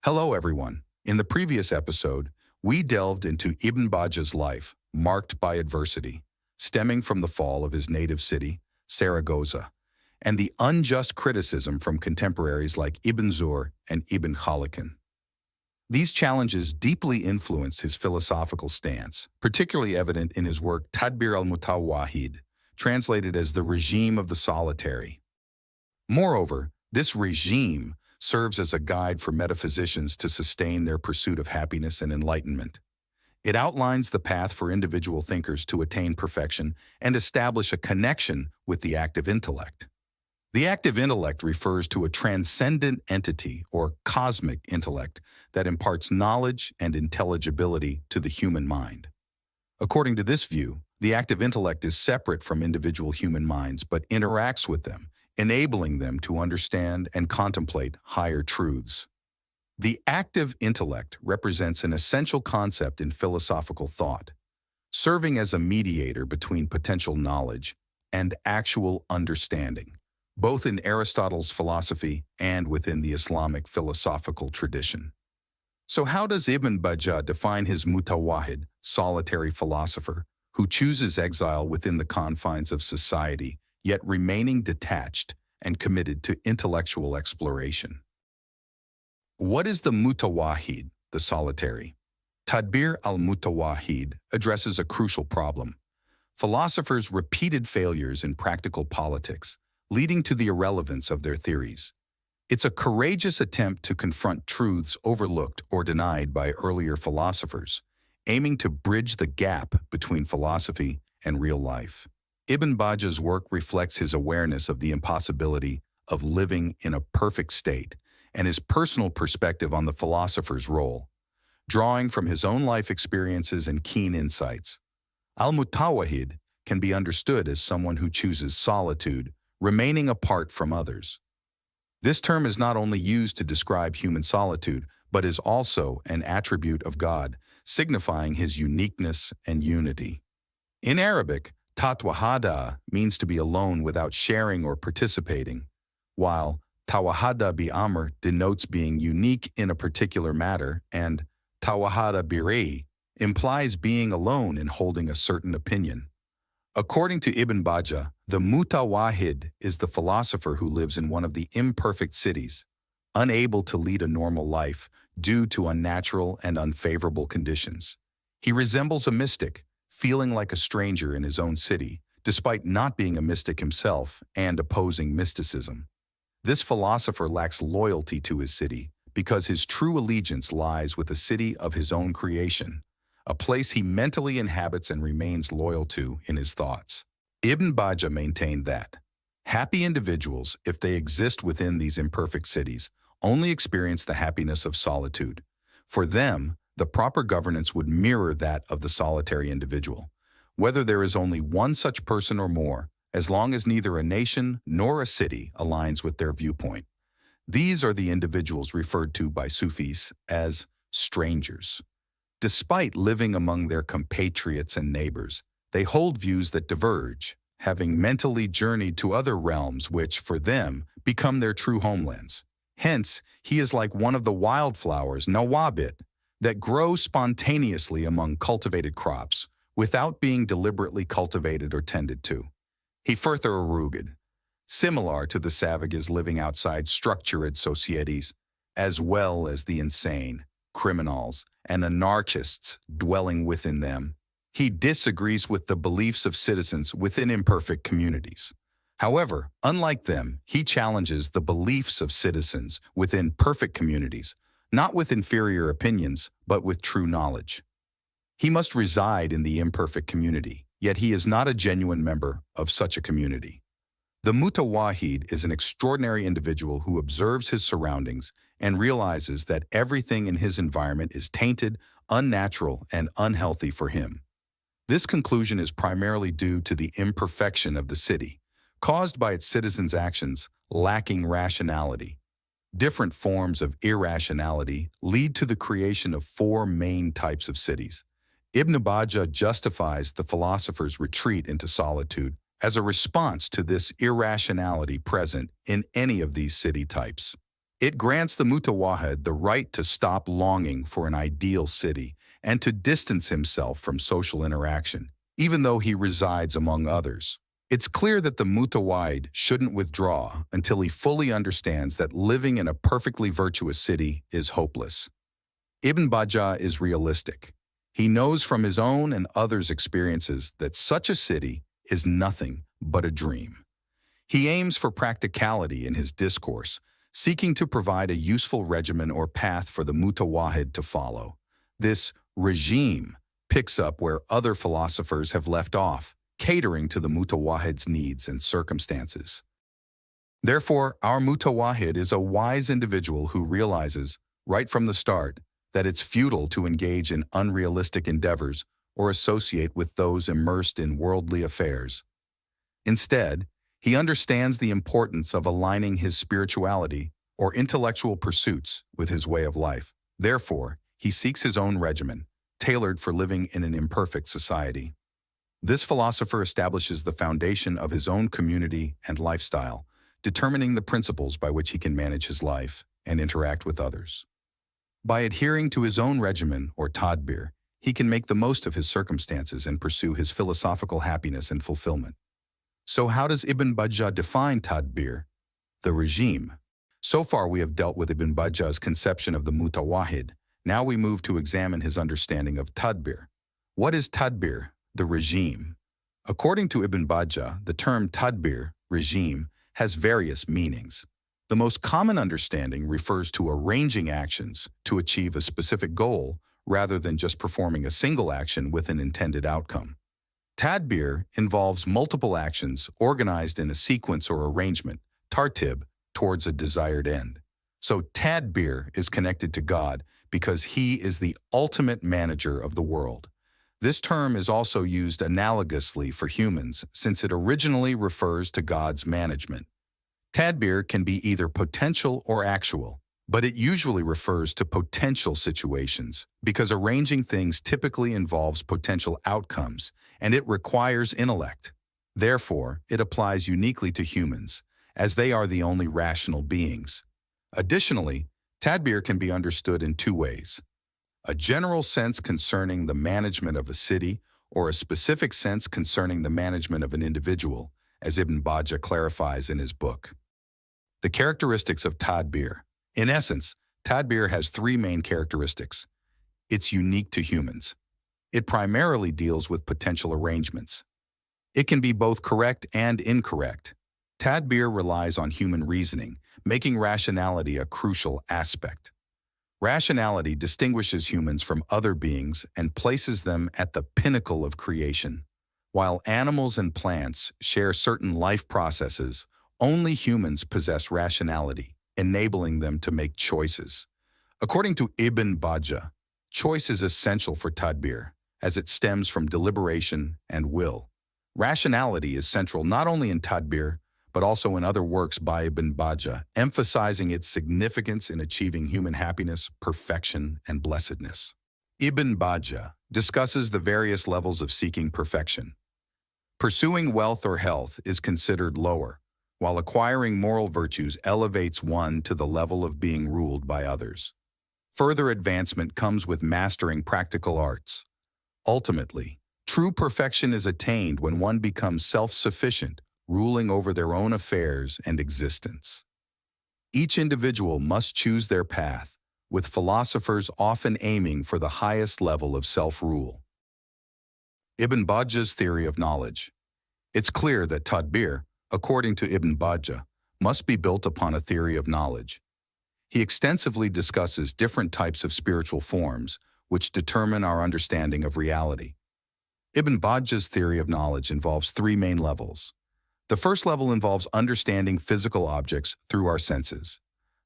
Hello, everyone. In the previous episode, we delved into Ibn Bajja's life, marked by adversity, stemming from the fall of his native city, Saragossa, and the unjust criticism from contemporaries like Ibn Zur and Ibn Khaldun. These challenges deeply influenced his philosophical stance, particularly evident in his work Tadbir al-Mutawwahid, translated as the regime of the solitary. Moreover, this regime serves as a guide for metaphysicians to sustain their pursuit of happiness and enlightenment. It outlines the path for individual thinkers to attain perfection and establish a connection with the active intellect. The active intellect refers to a transcendent entity or cosmic intellect that imparts knowledge and intelligibility to the human mind. According to this view, the active intellect is separate from individual human minds but interacts with them, enabling them to understand and contemplate higher truths. The active intellect represents an essential concept in philosophical thought, serving as a mediator between potential knowledge and actual understanding, both in Aristotle's philosophy and within the Islamic philosophical tradition. So how does Ibn Bajja define his Mutawwahid, solitary philosopher, who chooses exile within the confines of society, yet remaining detached and committed to intellectual exploration? What is the Mutawwahid, the solitary? Tadbir al-Mutawwahid addresses a crucial problem: philosophers' repeated failures in practical politics, leading to the irrelevance of their theories. It's a courageous attempt to confront truths overlooked or denied by earlier philosophers, aiming to bridge the gap between philosophy and real life. Ibn Bajja's work reflects his awareness of the impossibility of living in a perfect state and his personal perspective on the philosopher's role, drawing from his own life experiences and keen insights. Al-Mutawwahid can be understood as someone who chooses solitude, remaining apart from others. This term is not only used to describe human solitude, but is also an attribute of God, signifying his uniqueness and unity. In Arabic, Tatwahada means to be alone without sharing or participating, while Tawahada bi Amr denotes being unique in a particular matter, and Tawahada bi Ray implies being alone in holding a certain opinion. According to Ibn Bajja, the Mutawwahid is the philosopher who lives in one of the imperfect cities, unable to lead a normal life due to unnatural and unfavorable conditions. He resembles a mystic, feeling like a stranger in his own city, despite not being a mystic himself and opposing mysticism. This philosopher lacks loyalty to his city because his true allegiance lies with the city of his own creation, a place he mentally inhabits and remains loyal to in his thoughts. Ibn Bajja maintained that happy individuals, if they exist within these imperfect cities, only experience the happiness of solitude. For them, the proper governance would mirror that of the solitary individual, whether there is only one such person or more, as long as neither a nation nor a city aligns with their viewpoint. These are the individuals referred to by Sufis as strangers. Despite living among their compatriots and neighbors, they hold views that diverge, having mentally journeyed to other realms which, for them, become their true homelands. Hence, he is like one of the wildflowers, nawabit, that grow spontaneously among cultivated crops, without being deliberately cultivated or tended to. He further arugid, similar to the savages living outside structured societies, as well as the insane, criminals, and anarchists dwelling within them. He disagrees with the beliefs of citizens within imperfect communities. However, unlike them, he challenges the beliefs of citizens within perfect communities, not with inferior opinions, but with true knowledge. He must reside in the imperfect community, yet he is not a genuine member of such a community. The Mutawwahid is an extraordinary individual who observes his surroundings and realizes that everything in his environment is tainted, unnatural, and unhealthy for him. This conclusion is primarily due to the imperfection of the city, caused by its citizens' actions lacking rationality. Different forms of irrationality lead to the creation of four main types of cities. Ibn Bajja justifies the philosopher's retreat into solitude as a response to this irrationality present in any of these city types. It grants the Mutawwahid the right to stop longing for an ideal city and to distance himself from social interaction, even though he resides among others. It's clear that the Mutawwahid shouldn't withdraw until he fully understands that living in a perfectly virtuous city is hopeless. Ibn Bajja is realistic. He knows from his own and others' experiences that such a city is nothing but a dream. He aims for practicality in his discourse, seeking to provide a useful regimen or path for the Mutawwahid to follow. This regime picks up where other philosophers have left off, catering to the Mutawwahid's needs and circumstances. Therefore, our Mutawwahid is a wise individual who realizes, right from the start, that it's futile to engage in unrealistic endeavors or associate with those immersed in worldly affairs. Instead, he understands the importance of aligning his spirituality or intellectual pursuits with his way of life. Therefore, he seeks his own regimen, tailored for living in an imperfect society. This philosopher establishes the foundation of his own community and lifestyle, determining the principles by which he can manage his life and interact with others. By adhering to his own regimen or tadbir, he can make the most of his circumstances and pursue his philosophical happiness and fulfillment. So how does Ibn Bajja define tadbir, the regime? So far we have dealt with Ibn Bajja's conception of the Mutawwahid. Now we move to examine his understanding of tadbir. What is tadbir, the regime? According to Ibn Bajja, the term tadbir, regime, has various meanings. The most common understanding refers to arranging actions to achieve a specific goal rather than just performing a single action with an intended outcome. Tadbir involves multiple actions organized in a sequence or arrangement, tartib, towards a desired end. So tadbir is connected to God because he is the ultimate manager of the world. This term is also used analogously for humans since it originally refers to God's management. Tadbir can be either potential or actual, but it usually refers to potential situations because arranging things typically involves potential outcomes and it requires intellect. Therefore, it applies uniquely to humans, as they are the only rational beings. Additionally, tadbir can be understood in two ways: a general sense concerning the management of a city or a specific sense concerning the management of an individual, as Ibn Bajja clarifies in his book. The characteristics of tadbir. In essence, tadbir has three main characteristics. It's unique to humans. It primarily deals with potential arrangements. It can be both correct and incorrect. Tadbir relies on human reasoning, making rationality a crucial aspect. Rationality distinguishes humans from other beings and places them at the pinnacle of creation. While animals and plants share certain life processes, only humans possess rationality, enabling them to make choices. According to Ibn Bajja, choice is essential for tadbir, as it stems from deliberation and will. Rationality is central not only in tadbir, but also in other works by Ibn Bajja, emphasizing its significance in achieving human happiness, perfection, and blessedness. Ibn Bajja discusses the various levels of seeking perfection. Pursuing wealth or health is considered lower, while acquiring moral virtues elevates one to the level of being ruled by others. Further advancement comes with mastering practical arts. Ultimately, true perfection is attained when one becomes self-sufficient, ruling over their own affairs and existence. Each individual must choose their path, with philosophers often aiming for the highest level of self-rule. Ibn Bajja's theory of knowledge. It's clear that tadbir, according to Ibn Bajja, must be built upon a theory of knowledge. He extensively discusses different types of spiritual forms, which determine our understanding of reality. Ibn Bajja's theory of knowledge involves three main levels. The first level involves understanding physical objects through our senses.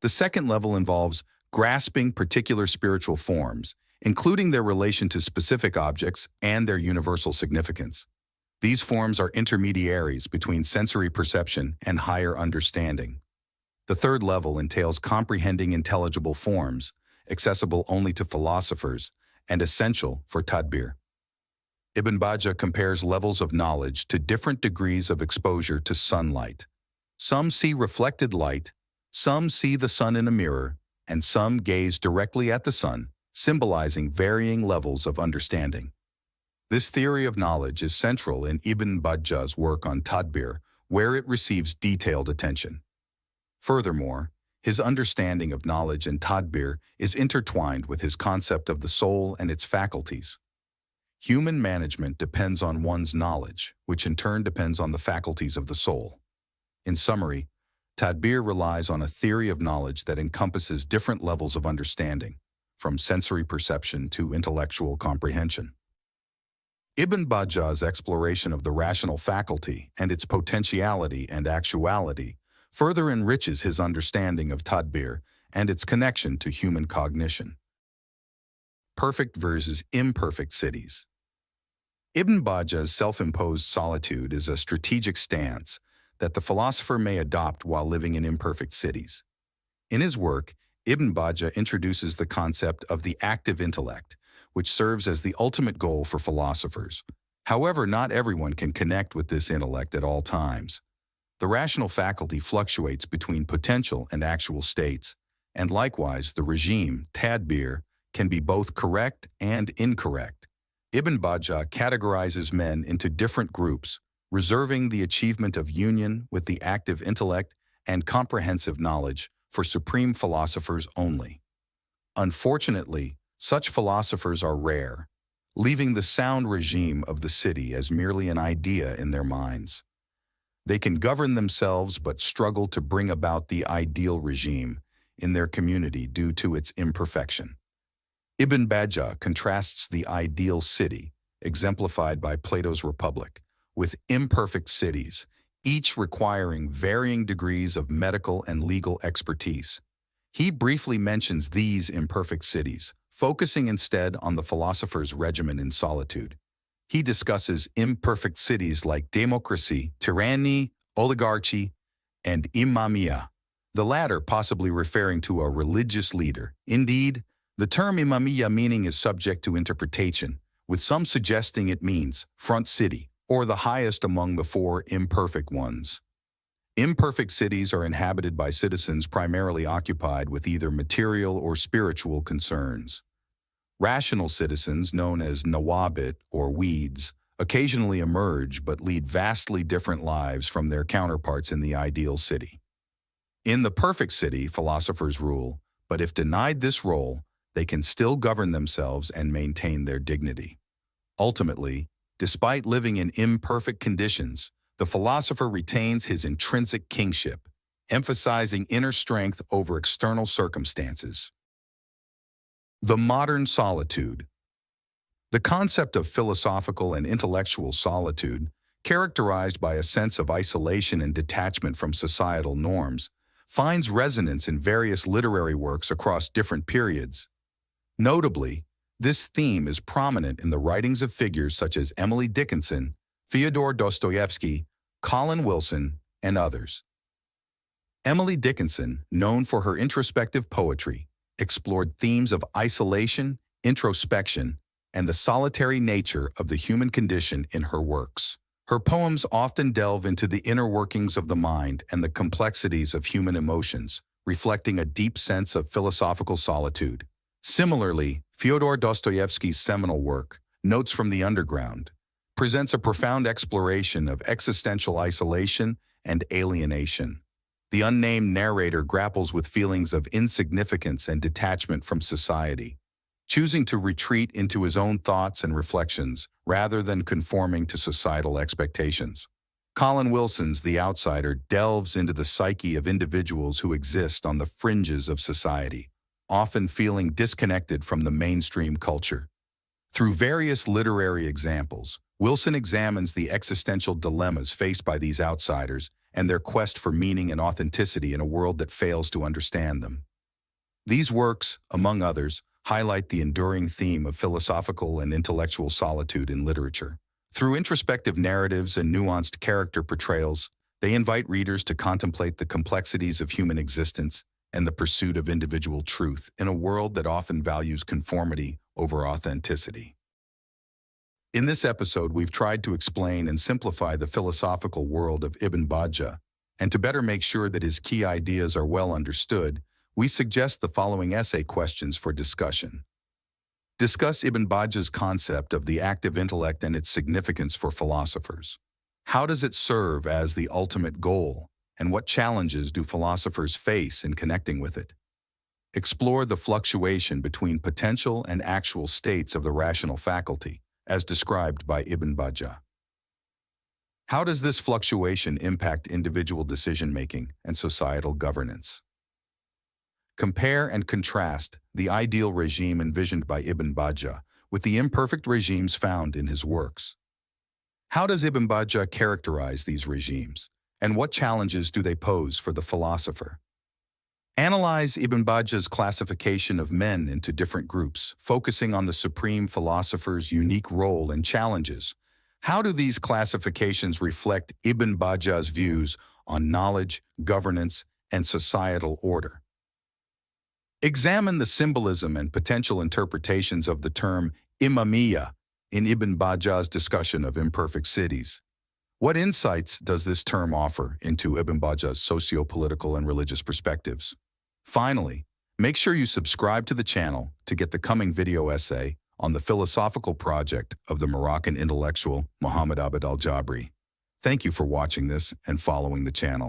The second level involves grasping particular spiritual forms, including their relation to specific objects and their universal significance. These forms are intermediaries between sensory perception and higher understanding. The third level entails comprehending intelligible forms, accessible only to philosophers, and essential for tadbir. Ibn Bajja compares levels of knowledge to different degrees of exposure to sunlight. Some see reflected light, Some see the sun in a mirror, and some gaze directly at the sun, symbolizing varying levels of understanding. This theory of knowledge is central in Ibn Bajja's work on Tadbir, where it receives detailed attention. Furthermore, his understanding of knowledge and Tadbir is intertwined with his concept of the soul and its faculties. Human management depends on one's knowledge, which in turn depends on the faculties of the soul. In summary, Tadbir relies on a theory of knowledge that encompasses different levels of understanding, from sensory perception to intellectual comprehension. Ibn Bajja's exploration of the rational faculty and its potentiality and actuality further enriches his understanding of Tadbir and its connection to human cognition. Perfect versus imperfect cities. Ibn Bajja's self-imposed solitude is a strategic stance that the philosopher may adopt while living in imperfect cities. In his work, Ibn Bajja introduces the concept of the active intellect, which serves as the ultimate goal for philosophers. However, not everyone can connect with this intellect at all times. The rational faculty fluctuates between potential and actual states, and likewise the regime, Tadbir, can be both correct and incorrect. Ibn Bajja categorizes men into different groups, reserving the achievement of union with the active intellect and comprehensive knowledge for supreme philosophers only. Unfortunately, such philosophers are rare, leaving the sound regime of the city as merely an idea in their minds. They can govern themselves but struggle to bring about the ideal regime in their community due to its imperfection. Ibn Bajja contrasts the ideal city, exemplified by Plato's Republic, with imperfect cities, each requiring varying degrees of medical and legal expertise. He briefly mentions these imperfect cities, focusing instead on the philosopher's regimen in solitude. He discusses imperfect cities like democracy, tyranny, oligarchy, and imamiyya, the latter possibly referring to a religious leader. Indeed, the term imamiyya meaning is subject to interpretation, with some suggesting it means front city, or the highest among the four imperfect ones. Imperfect cities are inhabited by citizens primarily occupied with either material or spiritual concerns. Rational citizens, known as nawabit or weeds, occasionally emerge but lead vastly different lives from their counterparts in the ideal city. In the perfect city, philosophers rule, but if denied this role, they can still govern themselves and maintain their dignity. Ultimately, despite living in imperfect conditions, the philosopher retains his intrinsic kingship, emphasizing inner strength over external circumstances. The modern solitude. The concept of philosophical and intellectual solitude, characterized by a sense of isolation and detachment from societal norms, finds resonance in various literary works across different periods. Notably, this theme is prominent in the writings of figures such as Emily Dickinson, Fyodor Dostoevsky, Colin Wilson, and others. Emily Dickinson, known for her introspective poetry, explored themes of isolation, introspection, and the solitary nature of the human condition in her works. Her poems often delve into the inner workings of the mind and the complexities of human emotions, reflecting a deep sense of philosophical solitude. Similarly, Fyodor Dostoevsky's seminal work, Notes from the Underground, presents a profound exploration of existential isolation and alienation. The unnamed narrator grapples with feelings of insignificance and detachment from society, choosing to retreat into his own thoughts and reflections rather than conforming to societal expectations. Colin Wilson's The Outsider delves into the psyche of individuals who exist on the fringes of society, often feeling disconnected from the mainstream culture. Through various literary examples, Wilson examines the existential dilemmas faced by these outsiders and their quest for meaning and authenticity in a world that fails to understand them. These works, among others, highlight the enduring theme of philosophical and intellectual solitude in literature. Through introspective narratives and nuanced character portrayals, they invite readers to contemplate the complexities of human existence and the pursuit of individual truth in a world that often values conformity over authenticity. In this episode, we've tried to explain and simplify the philosophical world of Ibn Bajja, And to better make sure that his key ideas are well understood, we suggest the following essay questions for discussion. Discuss Ibn Bajja's concept of the active intellect and its significance for philosophers. How does it serve as the ultimate goal, and what challenges do philosophers face in connecting with it? Explore the fluctuation between potential and actual states of the rational faculty, as described by Ibn Bajja. How does this fluctuation impact individual decision-making and societal governance? Compare and contrast the ideal regime envisioned by Ibn Bajja with the imperfect regimes found in his works. How does Ibn Bajja characterize these regimes, and what challenges do they pose for the philosopher? Analyze Ibn Bajja's classification of men into different groups, focusing on the supreme philosopher's unique role and challenges. How do these classifications reflect Ibn Bajja's views on knowledge, governance, and societal order? Examine the symbolism and potential interpretations of the term imamiyya in Ibn Bajja's discussion of imperfect cities. What insights does this term offer into Ibn Bajja's socio-political and religious perspectives? Finally, make sure you subscribe to the channel to get the coming video essay on the philosophical project of the Moroccan intellectual Muhammad Abd al-Jabri. Thank you for watching this and following the channel.